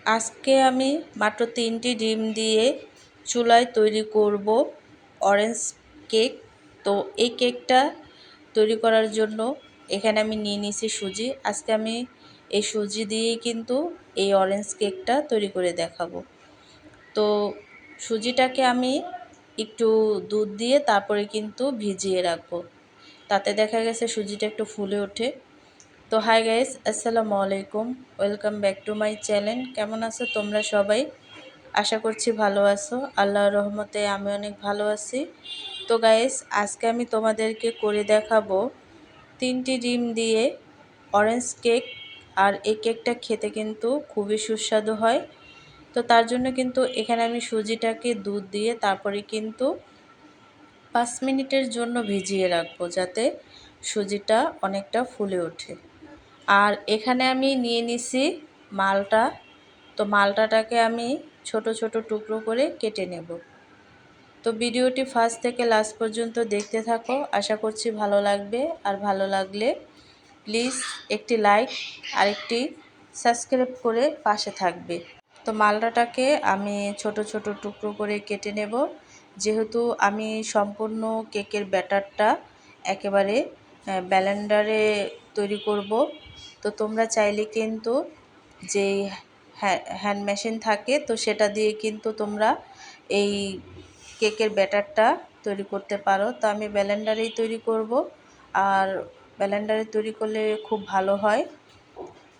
আজকে আমি মাত্র 3টি ডিম দিয়ে চুলায় তৈরি করব অরেঞ্জ কেক। তো এই কেকটা তৈরি করার জন্য এখানে আমি নিয়ে নিয়েছি সুজি। আজকে আমি এই সুজি দিয়েই কিন্তু এই অরেঞ্জ কেকটা তৈরি করে দেখাবো। তো সুজিটাকে আমি একটু দুধ দিয়ে তারপরে কিন্তু ভিজিয়ে রাখবো, তাতে দেখা গেছে সুজিটা একটু ফুলে ওঠে। তো হাই গাইস, আসসালামু আলাইকুম, welcome back to my channel. কেমন আছো তোমরা সবাই? আশা করছি ভালো আছো। আল্লাহর রহমতে আমি অনেক ভালো আছি। তো গাইস, আজকে আমি তোমাদেরকে করে দেখাবো 3টি ডিম দিয়ে অরেঞ্জ কেক। আর এই কেকটা খেতে কিন্তু খুবই সুস্বাদু হয়। তো তার জন্য কিন্তু এখানে আমি সুজিটাকে দুধ দিয়ে তারপরে কিন্তু 5 মিনিটের জন্য ভিজিয়ে রাখবো, যাতে সুজিটা অনেকটা ফুলে ওঠে। আর এখানে আমি নিয়ে নিছি মালটা। তো মালটাটাকে আমি ছোট ছোট টুকরো করে কেটে নেব। তো ভিডিওটি ফার্স্ট থেকে লাস্ট পর্যন্ত দেখতে থাকো, আশা করছি ভালো লাগবে। আর ভালো লাগলে প্লিজ একটি লাইক আর একটি সাবস্ক্রাইব করে পাশে থাকবে। তো মালটাটাকে আমি ছোট ছোট টুকরো করে কেটে নেব, যেহেতু আমি সম্পূর্ণ কেকের ব্যাটারটা একেবারে ব্লেন্ডারে তৈরি করব। তো তোমরা চাইলে কিন্তু যেই হ্যান্ড মেশিন থাকে, তো সেটা দিয়ে কিন্তু তোমরা এই কেকের ব্যাটারটা তৈরি করতে পারো। তো আমি ব্লেন্ডারেই তৈরি করব, আর ব্লেন্ডারে তৈরি করলে খুব ভালো হয়।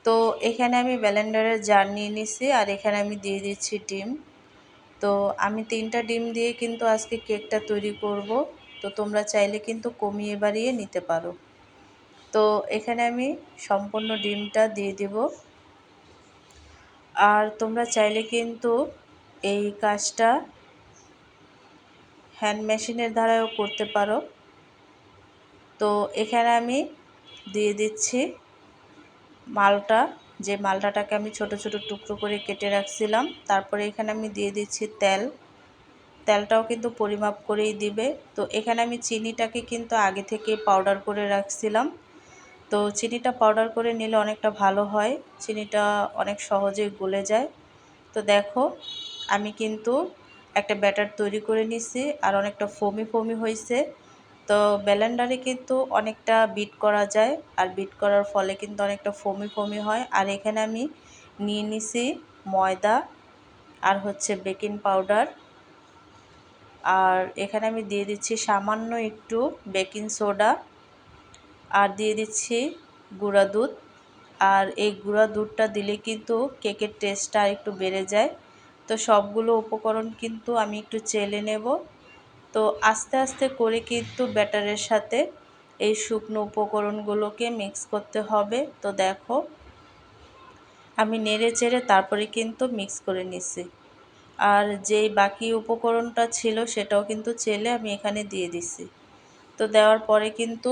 তো এখানে আমি ব্লেন্ডারের জার নিয়ে নিছি, আর এখানে আমি দিয়ে দিচ্ছি ডিম। তো আমি 3টা ডিম দিয়ে কিন্তু আজকে কেকটা তৈরি করব। তো তোমরা চাইলে কিন্তু কমিয়ে বাড়িয়ে নিতে পারো। তো এখানে আমি সম্পূর্ণ ডিমটা দিয়ে দেব। আর তোমরা চাইলে কিন্তু এই কাজটা হ্যান্ড মেশিনের দ্বারাও করতে পারো। তো এখানে আমি দিয়ে দিচ্ছি মালটা, যে মালটাটাকে আমি ছোট ছোট টুকরো করে কেটে রাখছিলাম। তারপরে এখানে আমি দিয়ে দিচ্ছি তেলটাও কিন্তু পরিমাপ করেই দিবে। তো এখানে আমি চিনিটাকে কিন্তু আগে থেকে পাউডার করে রাখছিলাম। তো চিনিটা পাউডার করে নিলে অনেকটা ভালো হয়, চিনিটা অনেক সহজেই গলে যায়। তো দেখো, আমি কিন্তু একটা ব্যাটার তৈরি করে নিছি, আর অনেকটা ফোমি ফোমি হয়েছে। তো ব্লেন্ডারে কিন্তু অনেকটা বিট করা যায়, আর বিট করার ফলে কিন্তু অনেকটা ফোমি ফোমি হয়। আর এখানে আমি নিয়ে নিছি ময়দা আর হচ্ছে বেকিং পাউডার। আর এখানে আমি দিয়ে দিচ্ছি সামান্য একটু বেকিং সোডা, আর দিয়ে দিচ্ছি গুঁড়া দুধ। আর এই গুঁড়া দুধটা দিলে কিন্তু কেকের টেস্টটা একটু বেড়ে যায়। তো সবগুলো উপকরণ কিন্তু আমি একটু চেলে নেব। তো আস্তে আস্তে করে কিন্তু ব্যাটারের সাথে এই শুকনো উপকরণগুলোকে মিক্স করতে হবে। তো দেখো, আমি নেড়ে চেড়ে তারপরে কিন্তু মিক্স করে নিছি। আর যেই বাকি উপকরণটা ছিল সেটাও কিন্তু চেলে আমি এখানে দিয়ে দিছি। তো দেওয়ার পরে কিন্তু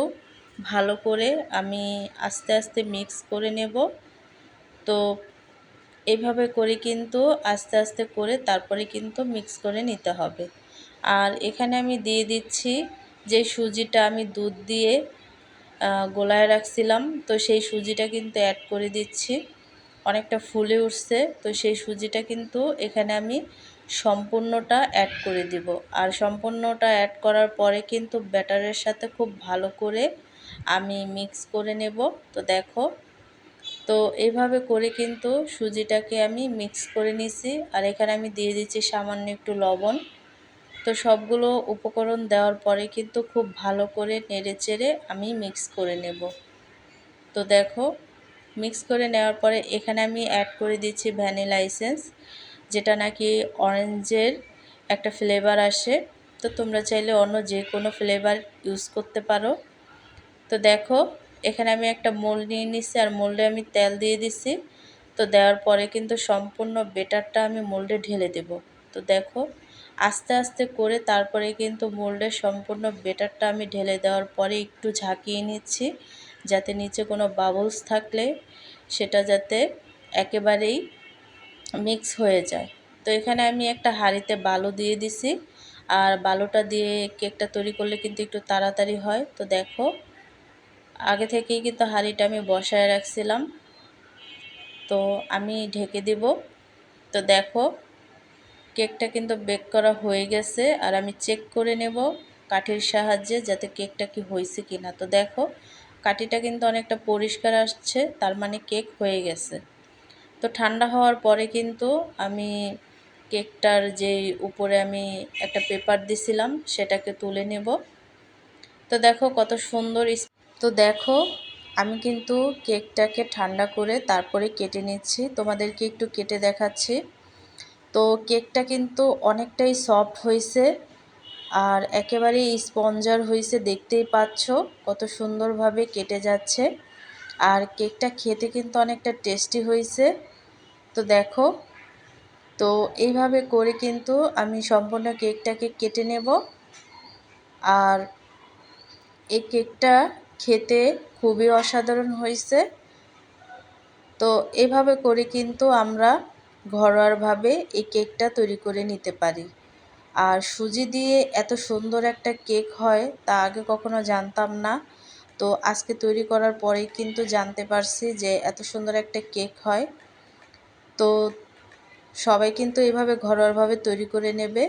ভালো করে আমি আস্তে আস্তে মিক্স করে নেব। তো এইভাবে করে কিন্তু আস্তে আস্তে করে তারপরে কিন্তু মিক্স করে নিতে হবে। আর এখানে আমি দিয়ে দিচ্ছি যে সুজিটা আমি দুধ দিয়ে গোলায় রাখছিলাম, তো সেই সুজিটা কিন্তু অ্যাড করে দিচ্ছি। অনেকটা ফুলে উঠছে, তো সেই সুজিটা কিন্তু এখানে আমি সম্পূর্ণটা অ্যাড করে দিব। আর সম্পূর্ণটা অ্যাড করার পরে কিন্তু ব্যাটারের সাথে খুব ভালো করে আমি মিক্স করে নেব। তো দেখো, তো এইভাবে করে কিন্তু সুজিটাকে আমি মিক্স করে নিছি। আর এখানে আমি দিয়ে দিচ্ছি সামান্য একটু লবণ। তো সবগুলো উপকরণ দেওয়ার পরে কিন্তু খুব ভালো করে নেড়ে চেড়ে আমি মিক্স করে নেব। তো দেখো, মিক্স করে নেওয়ার পরে এখানে আমি অ্যাড করে দিচ্ছি ভ্যানিলা এসেন্স, যেটা নাকি অরেঞ্জের একটা ফ্লেভার আসে। তো তোমরা চাইলে অন্য যে কোনো ফ্লেভার ইউজ করতে পারো। তো দেখো, এখানে আমি একটা মোল্ড নিয়ে নিচ্ছি, আর মোল্ডে আমি তেল দিয়ে দিচ্ছি। তো দেওয়ার পরে কিন্তু সম্পূর্ণ বেটারটা আমি মোল্ডে ঢেলে দেব। তো দেখো, আস্তে আস্তে করে তারপরে কিন্তু মোল্ডের সম্পূর্ণ বেটারটা আমি ঢেলে দেওয়ার পরে একটু ঝাঁকিয়ে নিচ্ছি, যাতে নিচে কোনো বাবলস থাকলে সেটা যাতে একেবারেই মিক্স হয়ে যায়। তো এখানে আমি একটা হাঁড়িতে বালু দিয়ে দিছি, আর বালুটা দিয়ে কেকটা তৈরি করলে কিন্তু একটু তাড়াতাড়ি হয়। তো দেখো, আগে থেকেই কিন্তু হাঁড়িটা আমি বসায় রাখছিলাম। তো আমি ঢেকে দেব। তো দেখো কেকটা কিন্তু বেক করা হয়ে গেছে, আর আমি চেক করে নেব কাঠির সাহায্যে যাতে কেকটা কি হয়েছে কিনা। তো দেখো কাঠিটা কিন্তু অনেকটা পরিষ্কার আসছে, তার মানে কেক হয়ে গেছে। তো ঠান্ডা হওয়ার পরে কিন্তু আমি কেকটার যে উপরে আমি একটা পেপার দিছিলাম সেটাকে তুলে নেব। তো দেখো কত সুন্দর। তো দেখো আমি কিন্তু কেকটাকে ঠান্ডা করে তারপরে কেটে নিচ্ছি, তোমাদেরকে একটু কেটে দেখাচ্ছি। তো কেকটা কিন্তু অনেকটাই সফট হয়েছে আর একেবারেই স্পঞ্জার হয়েছে, দেখতেই পাচ্ছ কত সুন্দরভাবে কেটে যাচ্ছে। আর কেকটা খেতে কিন্তু অনেকটা টেস্টি হয়েছে। তো দেখো, তো এইভাবে করে কিন্তু আমি সম্পূর্ণ কেকটাকে কেটে নেব। আর এই কেকটা খেতে খুবই অসাধারণ হয়েছে। তো এভাবে করে কিন্তু আমরা ঘরোয়াভাবে এই কেকটা তৈরি করে নিতে পারি। আর সুজি দিয়ে এত সুন্দর একটা কেক হয় তা আগে কখনো জানতাম না। তো আজকে তৈরি করার পরেই কিন্তু জানতে পারছি যে এত সুন্দর একটা কেক হয়। তো সবাই কিন্তু এভাবে ঘরোয়াভাবে তৈরি করে নেবে।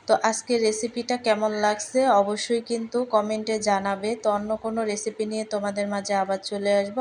তো আজকের রেসিপিটা কেমন লাগছে অবশ্যই কিন্তু কমেন্টে জানাবে। তো অন্য কোনো রেসিপি নিয়ে তোমাদের মাঝে আবার চলে আসবো।